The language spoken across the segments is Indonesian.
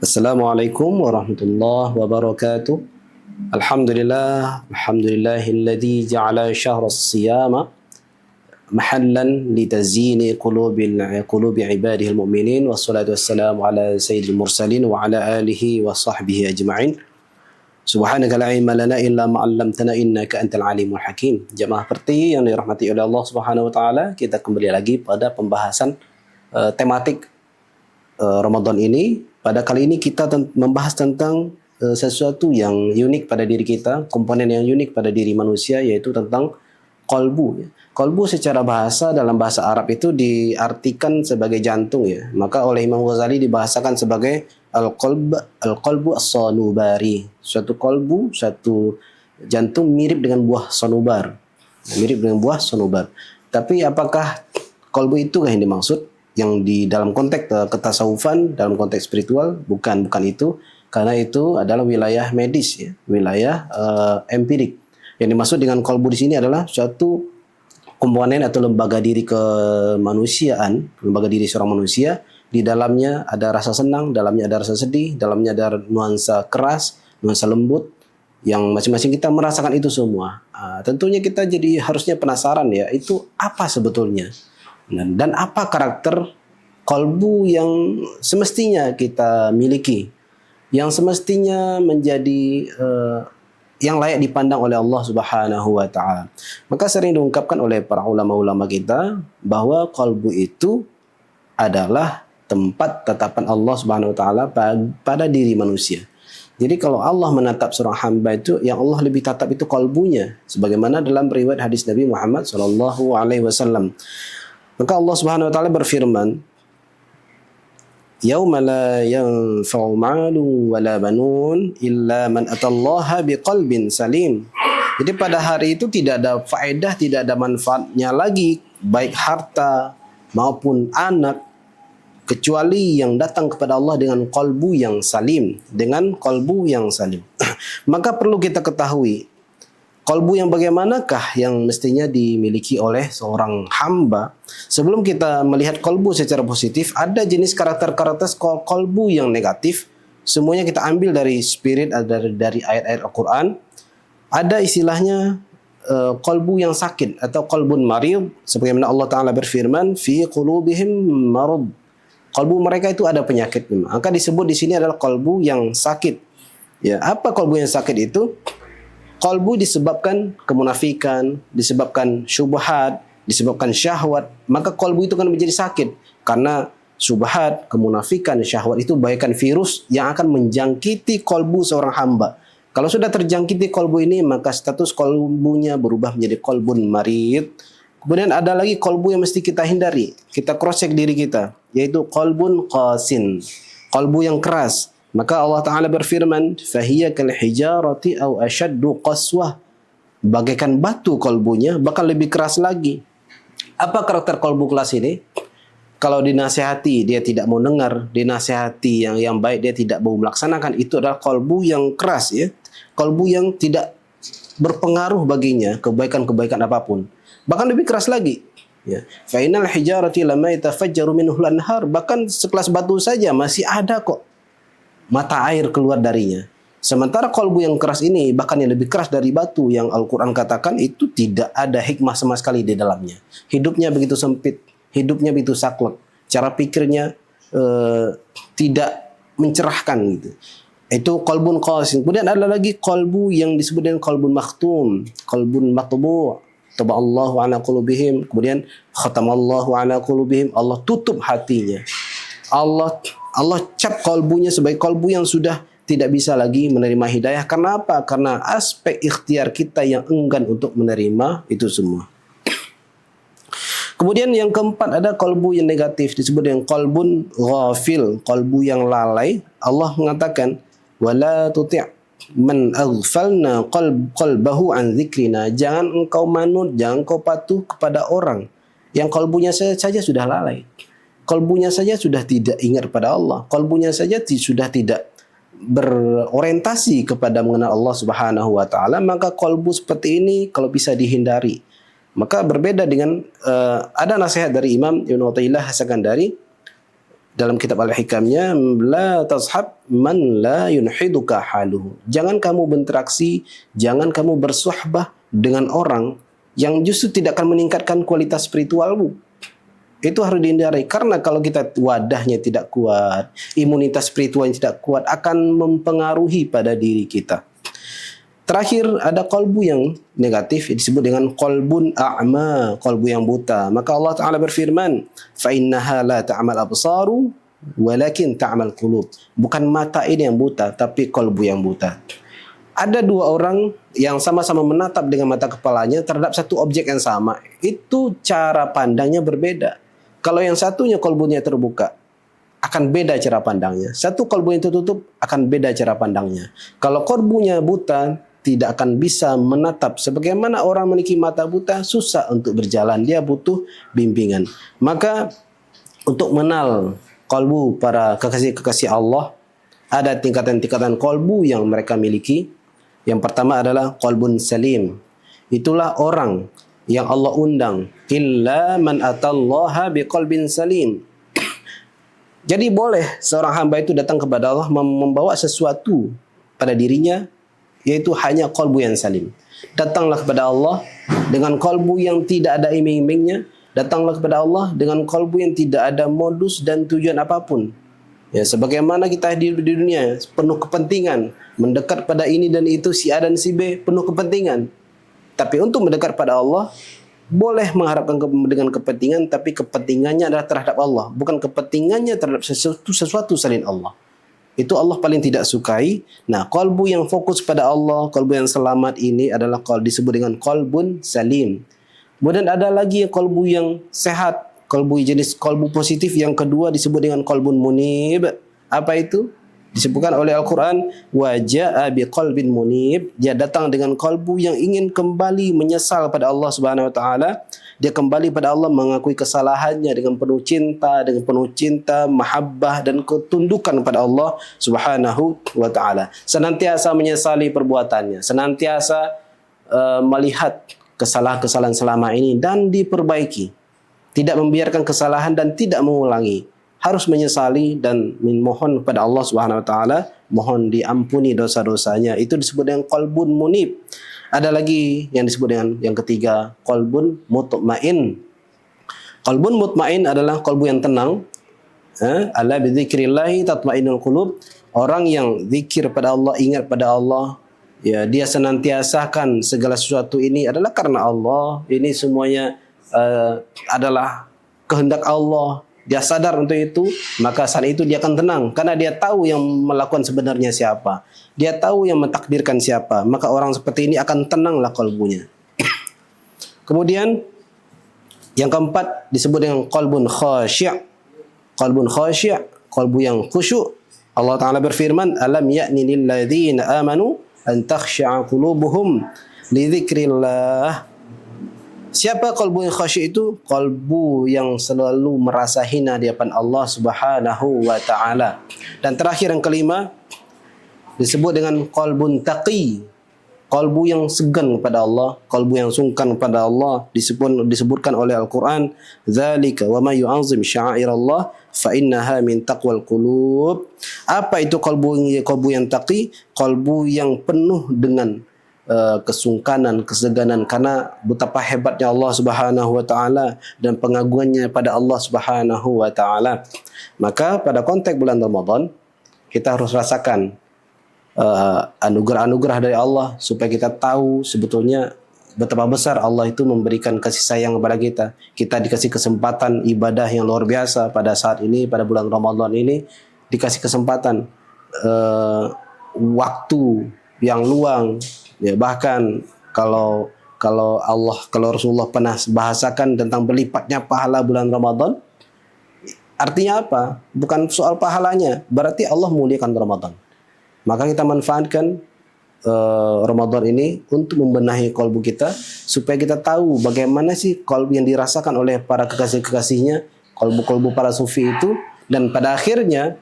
Assalamualaikum warahmatullahi wabarakatuh. Alhamdulillahilladzi ja'ala syahra as-siyama mahallan litazyini qulubi ibadihi al-mu'minin wassalatu wassalamu ala sayyidil mursalin wa ala alihi wa sahbihi ajma'in. Subhanaka la ilma lana illa ma 'allamtana innaka antal alimul hakim. Jemaah seperti yang dirahmati oleh Allah Subhanahu wa taala, kita kembali lagi pada pembahasan tematik Ramadan ini. Pada kali ini kita membahas tentang sesuatu yang unik pada diri kita, komponen yang unik pada diri manusia, yaitu tentang qalbu. Qalbu secara bahasa dalam bahasa Arab itu diartikan sebagai jantung ya. Maka oleh Imam Ghazali dibahasakan sebagai al-qalbu as-sanubari. Suatu qalbu, satu jantung mirip dengan buah sanubar. Mirip dengan buah sanubar. Tapi apakah qalbu itu yang dimaksud? Yang di dalam konteks ketasawufan, dalam konteks spiritual, bukan itu, karena itu adalah wilayah medis ya, wilayah empirik. Yang dimaksud dengan qalbu di sini adalah suatu komponen atau lembaga diri kemanusiaan, lembaga diri seorang manusia. Di dalamnya ada rasa senang, dalamnya ada rasa sedih, dalamnya ada nuansa keras, nuansa lembut, yang masing-masing kita merasakan itu semua. Tentunya kita jadi harusnya penasaran ya, itu apa sebetulnya? Dan apa karakter qalbu yang semestinya kita miliki, yang semestinya menjadi yang layak dipandang oleh Allah Subhanahu wa taala. Maka sering diungkapkan oleh para ulama-ulama kita bahwa qalbu itu adalah tempat tatapan Allah Subhanahu wa taala pada diri manusia. Jadi kalau Allah menatap seorang hamba itu, yang Allah lebih tatap itu qalbunya, sebagaimana dalam riwayat hadis Nabi Muhammad SAW. Maka Allah Subhanahu wa taala berfirman, "Yauma la yanfa'u malun wala banun illa man atallaha biqalbin salim." Jadi pada hari itu tidak ada faedah, tidak ada manfaatnya lagi baik harta maupun anak kecuali yang datang kepada Allah dengan qalbu yang salim, dengan qalbu yang salim. Maka perlu kita ketahui, qalbu yang bagaimanakah yang mestinya dimiliki oleh seorang hamba? Sebelum kita melihat qalbu secara positif, ada jenis karakter-karakter qalbu yang negatif. Semuanya kita ambil dari spirit, dari ayat-ayat Al-Quran. Ada istilahnya qalbu yang sakit atau qalbun marid. Sebagaimana Allah Ta'ala berfirman, fi qulubihim marad. Qalbu mereka itu ada penyakit. Maka disebut di sini adalah qalbu yang sakit. Ya, apa qalbu yang sakit itu? Qalbu disebabkan kemunafikan, disebabkan syubhat, disebabkan syahwat, maka qalbu itu akan menjadi sakit. Karena syubhat, kemunafikan, syahwat itu bagaikan virus yang akan menjangkiti qalbu seorang hamba. Kalau sudah terjangkiti qalbu ini, maka status qalbunya berubah menjadi qalbun marid. Kemudian ada lagi qalbu yang mesti kita hindari. Kita cross check diri kita, yaitu qalbun qasin, qalbu yang keras. Maka Allah Ta'ala berfirman, "Fahiya kal hijarati aw ashaddu qaswah." Bagaikan batu kalbunya, bahkan lebih keras lagi. Apa karakter kalbu keras ini? Kalau dinasihati dia tidak mau dengar, dinasihati yang baik dia tidak mau melaksanakan, itu adalah kalbu yang keras ya. Kalbu yang tidak berpengaruh baginya kebaikan-kebaikan apapun. Bahkan lebih keras lagi. Ya. Fa innal hijarati lama yatafajjaru minhu al-anhar. Bahkan sekelas batu saja masih ada kok mata air keluar darinya. Sementara qalbu yang keras ini, bahkan yang lebih keras dari batu yang Al-Quran katakan, itu tidak ada hikmah sama sekali di dalamnya. Hidupnya begitu sempit, hidupnya begitu saklek, cara pikirnya tidak mencerahkan gitu. Itu qalbun qasin. Kemudian ada lagi qalbu yang disebut dengan qalbun makhtum, qalbun matbu', taballahu ala qulubihim. Kemudian khatamallahu ala qulubihim, Allah tutup hatinya. Allah cap kalbunya sebagai kalbu yang sudah tidak bisa lagi menerima hidayah. Karena apa? Karena aspek ikhtiar kita yang enggan untuk menerima itu semua. Kemudian yang keempat ada kalbu yang negatif, disebut dengan kalbun ghafil, kalbu yang lalai. Allah mengatakan, "Wala tuti' man aghfalna qalbahu an dzikrina." Jangan engkau manut, jangan engkau patuh kepada orang yang kalbunya saja sudah lalai. Kalbunya saja sudah tidak ingat pada Allah. Kalbunya saja sudah tidak berorientasi kepada mengenal Allah Subhanahu wa taala, maka kalbu seperti ini kalau bisa dihindari. Maka berbeda dengan ada nasihat dari Imam Ibnu Athaillah As-Sakandari dalam kitab Al-Hikamnya, la tashab man la yunhiduka haluhu. Jangan kamu berinteraksi, jangan kamu bersuhbah dengan orang yang justru tidak akan meningkatkan kualitas spiritualmu. Itu harus dihindari, karena kalau kita wadahnya tidak kuat, imunitas spiritualnya tidak kuat, akan mempengaruhi pada diri kita. Terakhir, ada kolbu yang negatif, disebut dengan kolbun a'ma, kolbu yang buta. Maka Allah Ta'ala berfirman, فَإِنَّهَا لَا تَعْمَلْ أَبْصَارُ وَلَكِنْ تَعْمَلْ قُلُوبُ. Bukan mata ini yang buta, tapi kolbu yang buta. Ada dua orang yang sama-sama menatap dengan mata kepalanya terhadap satu objek yang sama. Itu cara pandangnya berbeda. Kalau yang satunya kolbunya terbuka, akan beda cara pandangnya. Satu kolbu yang tertutup, akan beda cara pandangnya. Kalau kolbunya buta, tidak akan bisa menatap. Sebagaimana orang memiliki mata buta, susah untuk berjalan. Dia butuh bimbingan. Maka untuk mengenal kolbu para kekasih-kekasih Allah, ada tingkatan-tingkatan kolbu yang mereka miliki. Yang pertama adalah kolbun salim. Itulah orang yang Allah undang. Illa man atallaha biqalbin salim. Jadi boleh seorang hamba itu datang kepada Allah membawa sesuatu pada dirinya, yaitu hanya kolbu yang salim. Datanglah kepada Allah dengan kolbu yang tidak ada iming-imingnya. Datanglah kepada Allah dengan kolbu yang tidak ada modus dan tujuan apapun. Ya, sebagaimana kita hidup di dunia penuh kepentingan, mendekat pada ini dan itu, si A dan si B, penuh kepentingan. Tapi untuk mendekat pada Allah, boleh mengharapkan dengan kepentingan, tapi kepentingannya adalah terhadap Allah, bukan kepentingannya terhadap sesuatu selain Allah. Itu Allah paling tidak sukai. Nah, kolbu yang fokus pada Allah, kolbu yang selamat ini adalah disebut dengan kolbun salim. Kemudian ada lagi kolbu yang sehat, kolbu jenis kolbu positif yang kedua disebut dengan kolbun munib. Apa itu? Disebutkan oleh Al-Quran, wa ja'a biqalbin munib. Dia datang dengan kolbu yang ingin kembali menyesal pada Allah Subhanahu wa taala. Dia kembali pada Allah, mengakui kesalahannya dengan penuh cinta, mahabbah dan ketundukan pada Allah Subhanahu wa taala. Senantiasa menyesali perbuatannya, senantiasa melihat kesalahan-kesalahan selama ini dan diperbaiki. Tidak membiarkan kesalahan dan tidak mengulangi. Harus menyesali dan memohon kepada Allah Subhanahu wa taala, mohon diampuni dosa-dosanya. Itu disebut dengan qalbun munib. Ada lagi yang disebut dengan yang ketiga, qalbun mutmain. Qalbun mutmain adalah qalbu yang tenang. Ala bi dzikrillah tatmainnul qulub. Orang yang zikir pada Allah, ingat pada Allah, ya, dia senantiasakan segala sesuatu ini adalah karena Allah. Ini semuanya adalah kehendak Allah. Dia sadar untuk itu, maka saat itu dia akan tenang. Karena dia tahu yang melakukan sebenarnya siapa. Dia tahu yang mentakdirkan siapa. Maka orang seperti ini akan tenanglah kalbunya. Kemudian, yang keempat disebut dengan qalbun khasyi'. Qalbun khasyi', qalbu yang khusyuk. Allah Ta'ala berfirman, Alam ya'ni lilladzina amanu an takhsha'a qulubuhum li dzikrillah. Siapa qalbu yang khasyik itu? Qalbu yang selalu merasa hina di hadapan Allah Subhanahu wa taala. Dan terakhir yang kelima disebut dengan qalbun taqi. Qalbu yang segan kepada Allah, qalbu yang sungkan kepada Allah, disebutkan oleh Al-Qur'an, "Dzalika wa may yu'azzim sya'airallah fa innaha min taqwal qulub." Apa itu qalbu yang taqi? Qalbu yang penuh dengan kesungkanan, keseganan, karena betapa hebatnya Allah Subhanahu wa taala dan pengagungannya pada Allah Subhanahu wa taala. Maka pada konteks bulan Ramadan kita harus rasakan anugerah-anugerah dari Allah supaya kita tahu sebetulnya betapa besar Allah itu memberikan kasih sayang kepada kita. Kita dikasih kesempatan ibadah yang luar biasa pada saat ini, pada bulan Ramadan ini dikasih kesempatan waktu yang luang. Ya, bahkan kalau Rasulullah pernah bahasakan tentang berlipatnya pahala bulan Ramadan, artinya apa? Bukan soal pahalanya, berarti Allah muliakan Ramadan. Maka kita manfaatkan Ramadan ini untuk membenahi kalbu kita supaya kita tahu bagaimana sih kalbu yang dirasakan oleh para kekasih-kekasihnya, kalbu-kalbu para sufi itu, dan pada akhirnya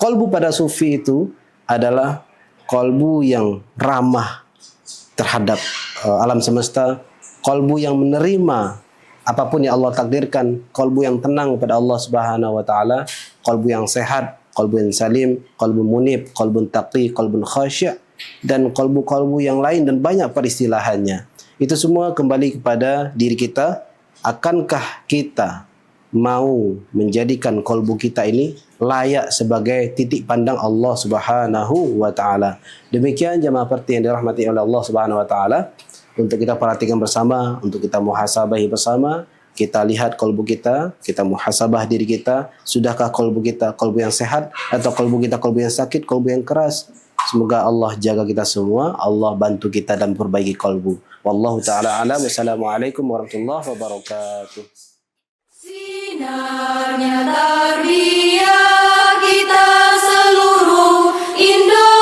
kalbu pada sufi itu adalah kalbu yang ramah terhadap alam semesta, kalbu yang menerima apapun yang Allah takdirkan, kalbu yang tenang pada Allah Subhanahu wa taala, kalbu yang sehat, kalbu yang salim, kalbu munib, kalbu taqi, kalbu khasyi' dan kalbu-kalbu yang lain dan banyak peristilahannya. Itu semua kembali kepada diri kita. Akankah kita mau menjadikan kalbu kita ini layak sebagai titik pandang Allah Subhanahu wa taala? Demikian jemaah parti yang dirahmati oleh Allah Subhanahu wa taala, untuk kita perhatikan bersama, untuk kita muhasabahi bersama. Kita lihat kalbu kita muhasabah diri kita. Sudahkah kalbu kita kalbu yang sehat, atau kalbu kita kalbu yang sakit, kalbu yang keras? Semoga Allah jaga kita semua, Allah bantu kita dan perbaiki kalbu. Wallahu ta'ala alam. Wassalamualaikum warahmatullahi wabarakatuh. Sinarnya tarbiyah kita seluruh Indonesia.